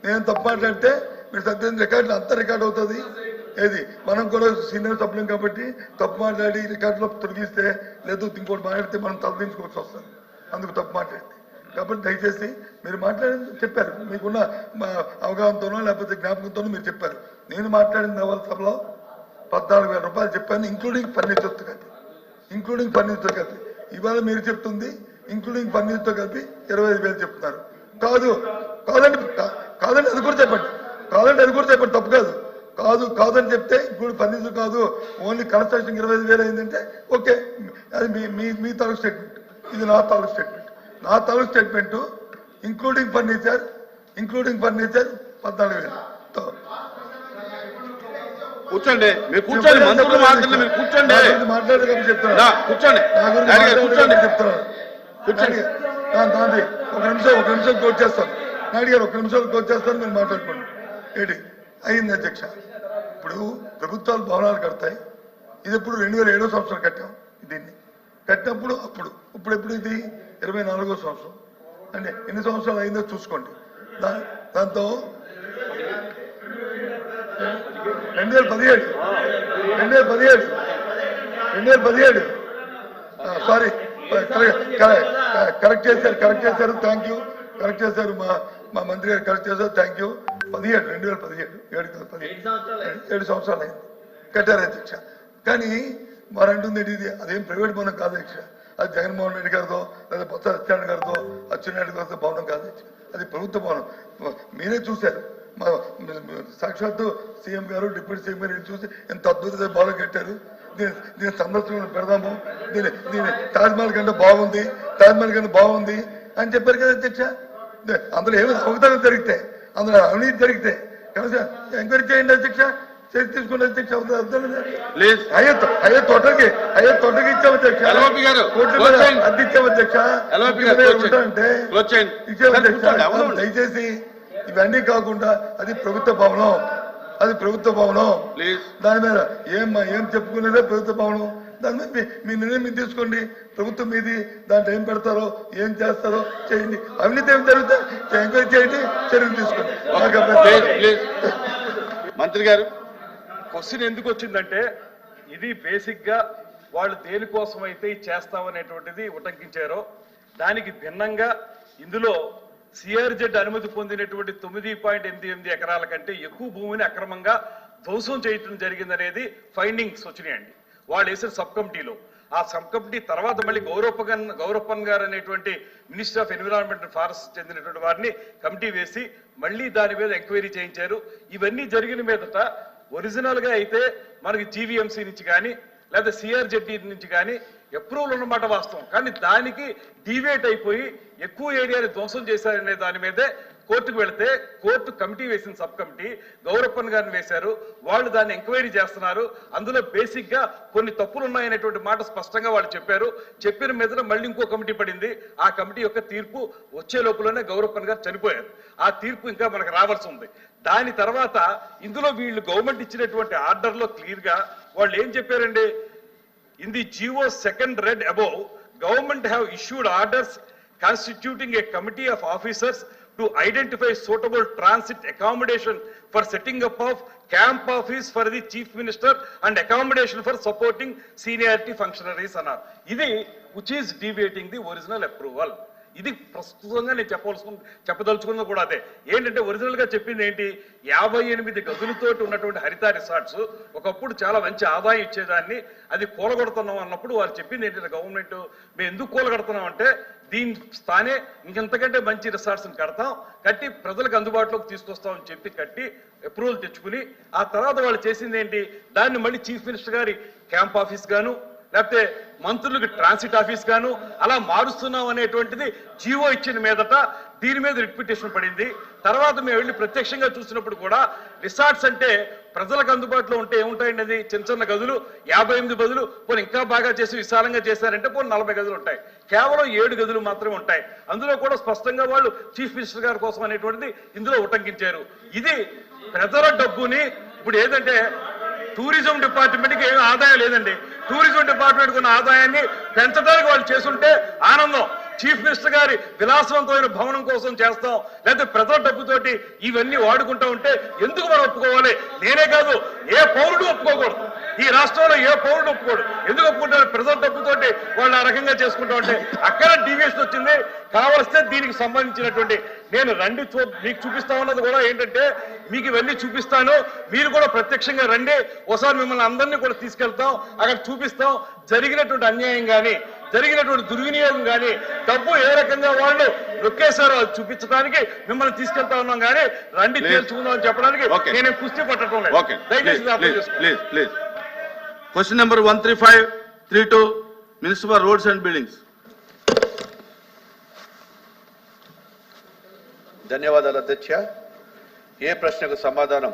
నేను తప్పు మాట్లాడితే మీరు సత్యం రికార్డులు అంతా రికార్డ్ అవుతుంది. ఏది మనం కూడా సీనియర్ సభ్యులం కాబట్టి తప్పు మాట్లాడి రికార్డులో తొలగిస్తే లేదు ఇంకోటి మాట్లాడితే మనం తలదించుకోవాల్సి వస్తుంది. అందుకు తప్పు మాట్లాడింది కాబట్టి దయచేసి మీరు మాట్లాడింది చెప్పారు, మీకున్న అవగాహనతోనో లేకపోతే జ్ఞాపకంతోనో మీరు చెప్పారు. నేను మాట్లాడిన నవల సభలో 14,000 రూపాయలు చెప్పాను, ఇంక్లూడింగ్ ఫర్నిచర్తో కలిపి. ఇవాళ మీరు చెప్తుంది ఇంక్లూడింగ్ ఫర్నిచర్తో కలిపి 25,000 చెప్తున్నారు. కాదండి అది కూడా చెప్పండి, తప్పు కాదని చెప్తే ఇంక్లూడింగ్ ఫర్నిచర్ కాదు, ఓన్లీ కన్స్ట్రక్షన్ 25,000 అయిందంటే ఓకే, అది మీ తాలూకు స్టేట్మెంట్, ఇది నా తాలూకు స్టేట్మెంట్. ఇంక్లూడింగ్ ఫర్నిచర్ 14,000తో కూర్చోండి, మీరు కూర్చోండి, మంత్రులు మాట్లాడండి, మీరు కూర్చోండి, మాట్లాడేది చెప్తున్నాను, కూర్చోండి, కూర్చోండి. ఒక నిమిషం కోట్ చేస్తాను, నాయుడు గారు ఒక నిమిషం కోట్ చేస్తాను, మీరు మాట్లాడుకోండి. ఏంటి అయింది అధ్యక్ష? ఇప్పుడు ప్రభుత్వాలు భవనాలు కడతాయి, ఇది ఎప్పుడు 2007వ సంవత్సరం కట్టాం. దీన్ని కట్టినప్పుడు ఇప్పుడు ఎప్పుడు ఇది 24వ సంవత్సరం, అంటే ఎన్ని సంవత్సరాలు అయిందో చూసుకోండి. దాంతో 2017 సారీ కరెక్ట్ చేశారు, థ్యాంక్ యూ. కరెక్ట్ చేశారు మా మంత్రి గారు, కరెక్ట్ చేశారు, థ్యాంక్ యూ. 7 సంవత్సరాలు అయింది కట్టారు అధ్యక్ష. కానీ మరి అంటుంది ఇది అదేం ప్రైవేట్ భవనం కాదు అధ్యక్ష, అది జగన్మోహన్ రెడ్డి గారితో లేదా బొత్స సత్యనారాయణ గారితో అచ్చెన్నాయుడు గారితో భవనం కాదు అధ్యక్ష, అది ప్రభుత్వ భవనం. మీరే చూశారు, సాక్షాత్తు సీఎం గారు డిప్యూటీ సీఎం గారు చూసి ఎంత అద్భుతమైన భవనం కట్టారు, దీని సందర్శన పెడదాము, దీని తాజ్మహల్ కంటే బాగుంది అని చెప్పారు కదా అధ్యక్ష. అందులో ఏమైనా అవకతవకలు జరిగితే, అందులో అవినీతి జరిగితే ఎంక్వైరీ చేయండి అధ్యక్ష, చర్య తీసుకున్న అధ్యక్ష. అయ్యే తోటకి ఇచ్చాము అధ్యక్ష, అద్దె ఇచ్చాము అధ్యక్ష, అంటే ఇచ్చాము అధ్యక్ష. దయచేసి ఇవన్నీ కాకుండా అది ప్రభుత్వ భవనం, దాని మీద ఏం చెప్పుకునేదే ప్రభుత్వ భవనం, దాని మీద మీ నిర్ణయం మీరు తీసుకోండి. ప్రభుత్వం మీది, దాంట్లో ఏం పెడతారో ఏం చేస్తారో చేయండి. అవినీతి ఏం జరుగుతాయి ఎంక్వైరీ చేయండి, చర్యలు తీసుకోండి. మంత్రి గారు, క్వశ్చన్ ఎందుకు వచ్చిందంటే ఇది బేసిక్ గా వాళ్ళు దేనికోసం అయితే చేస్తామనేటువంటిది ఉటంకించారో దానికి భిన్నంగా ఇందులో సిఆర్జెడ్ అనుమతి పొందినటువంటి 9.88 ఎకరాల కంటే ఎక్కువ భూమిని అక్రమంగా ధ్వంసం చేయడం జరిగిందనేది ఫైండింగ్స్ వచ్చినాయండి వాళ్ళు వేసిన సబ్ కమిటీలో. ఆ సబ్ కమిటీ తర్వాత మళ్ళీ గౌరప్పన్ గారు అనేటువంటి minister of environment and forest చెందినటువంటి వారిని కమిటీ వేసి మళ్ళీ దాని మీద ఎంక్వైరీ చేయించారు. ఇవన్నీ జరిగిన మీదట ఒరిజినల్ గా అయితే మనకి జీవీఎంసీ నుంచి కానీ లేదా సిఆర్జెడ్డి నుంచి కానీ అప్రూవల్ ఉన్నమాట వాస్తవం, కానీ దానికి డీవియేట్ అయిపోయి ఎక్కువ ఏరియాని ధ్వంసం చేశారనే దాని మీదే కోర్టుకు వెళితే కోర్టు కమిటీ వేసిన సబ్ కమిటీ గౌరప్పన్ గారిని వేశారు, వాళ్ళు దాన్ని ఎంక్వైరీ చేస్తున్నారు. అందులో బేసిక్ గా కొన్ని తప్పులు ఉన్నాయనేటువంటి మాట స్పష్టంగా వాళ్ళు చెప్పారు. చెప్పిన మీద మళ్ళీ ఇంకో కమిటీ పడింది. ఆ కమిటీ యొక్క తీర్పు వచ్చే లోపలనే గౌరప్పన్ గారు చనిపోయారు. ఆ తీర్పు ఇంకా మనకు రావాల్సి ఉంది. దాని తర్వాత ఇందులో వీళ్ళు గవర్నమెంట్ ఇచ్చినటువంటి ఆర్డర్లో క్లియర్ గా వాళ్ళు ఏం చెప్పారండి, in the GO second read above, government have issued orders constituting a committee of officers to identify suitable transit accommodation for setting up of camp office for the chief minister and accommodation for supporting seniority functionaries anar. Idi which is deviating the original approval. ఇది ప్రస్తుతంగా నేను చెప్పదలుచుకున్నది కూడా అదే. ఏంటంటే original గా చెప్పింది ఏంటి, 58 గదులతోటి ఉన్నటువంటి హరిత రిసార్ట్స్ ఒకప్పుడు చాలా మంచి ఆదాయం ఇచ్చేదాన్ని, అది కూలగొడుతున్నాం అన్నప్పుడు వారు చెప్పింది ఏంటంటే గవర్నమెంట్ మేము ఎందుకు కూలగొడుతున్నాం అంటే దీని స్థానే ఇంకెంతకంటే మంచి రిసార్ట్స్ని కట్టి ప్రజలకు అందుబాటులోకి తీసుకొస్తామని చెప్పి కట్టి అప్రూవల్ తెచ్చుకుని ఆ తర్వాత వాళ్ళు చేసింది ఏంటి, దాన్ని మళ్ళీ చీఫ్ మినిస్టర్ గారి క్యాంప్ ఆఫీస్ గాను లేకపోతే మంత్రులకు ట్రాన్సిట్ ఆఫీస్ గాను అలా మారుస్తున్నాం అనేటువంటిది జీవో ఇచ్చిన మీదట దీని మీద రిట్ పిటిషన్ పడింది. తర్వాత మేము వెళ్ళి ప్రత్యక్షంగా చూసినప్పుడు కూడా రిసార్ట్స్ అంటే ప్రజలకు అందుబాటులో ఉంటే ఏముంటాయండి, అది చిన్న చిన్న గదులు 58 బదులు పోనీ ఇంకా బాగా చేసి విశాలంగా చేశారంటే పోనీ 40 గదులు ఉంటాయి, కేవలం 7 గదులు మాత్రమే ఉంటాయి. అందులో కూడా స్పష్టంగా వాళ్ళు చీఫ్ మినిస్టర్ గారి కోసం అనేటువంటిది ఇందులో ఉటంకించారు. ఇది ప్రజల డబ్బుని ఇప్పుడు ఏదంటే టూరిజం డిపార్ట్మెంట్కి ఏమీ ఆదాయం లేదండి, టూరిజం డిపార్ట్మెంట్ ఉన్న ఆదాయాన్ని పెంచడానికి వాళ్ళు చేస్తుంటే ఆనందం. చీఫ్ మినిస్టర్ గారి విలాసవంతమైన భవనం కోసం చేస్తాం, లేకపోతే ప్రజల డబ్బుతోటి ఇవన్నీ వాడుకుంటా ఉంటే ఎందుకు మనం ఒప్పుకోవాలి? నేనే కాదు, ఏ పౌరుడు ఒప్పుకోకూడదు. ఈ రాష్ట్రంలో ఏ పౌరుడు ఒప్పుకోడు. ఎందుకు ఒప్పుకుంటారు? ప్రజల డబ్బుతోటి వాళ్ళు ఆ రకంగా చేసుకుంటా ఉంటే అక్కడ డీవియేషన్ వచ్చింది. కావలిస్తే దీనికి సంబంధించినటువంటి నేను రండి మీకు చూపిస్తా ఉన్నది కూడా ఏంటంటే, మీకు ఇవన్నీ చూపిస్తాను, మీరు కూడా ప్రత్యక్షంగా రండి, ఒకసారి మిమ్మల్ని అందరినీ కూడా తీసుకెళ్తాం, అక్కడ చూపిస్తాం. జరిగినటువంటి అన్యాయం కానీ, జరిగినటువంటి దుర్వినియోగం కానీ, డబ్బు ఏ రకంగా వాళ్ళు నొక్కేశారో అది చూపించడానికి మిమ్మల్ని తీసుకెళ్తా ఉన్నాం. కానీ రండి తేల్చుకుందాం అని చెప్పడానికి నేను కుస్తీ పట్టడం లేదు. దయచేసి అర్థం చేసుకోండి. Question number 13532 minister for roads and buildings. ధన్యవాదాలు అధ్యక్ష. ఏ ప్రశ్నకు సమాధానం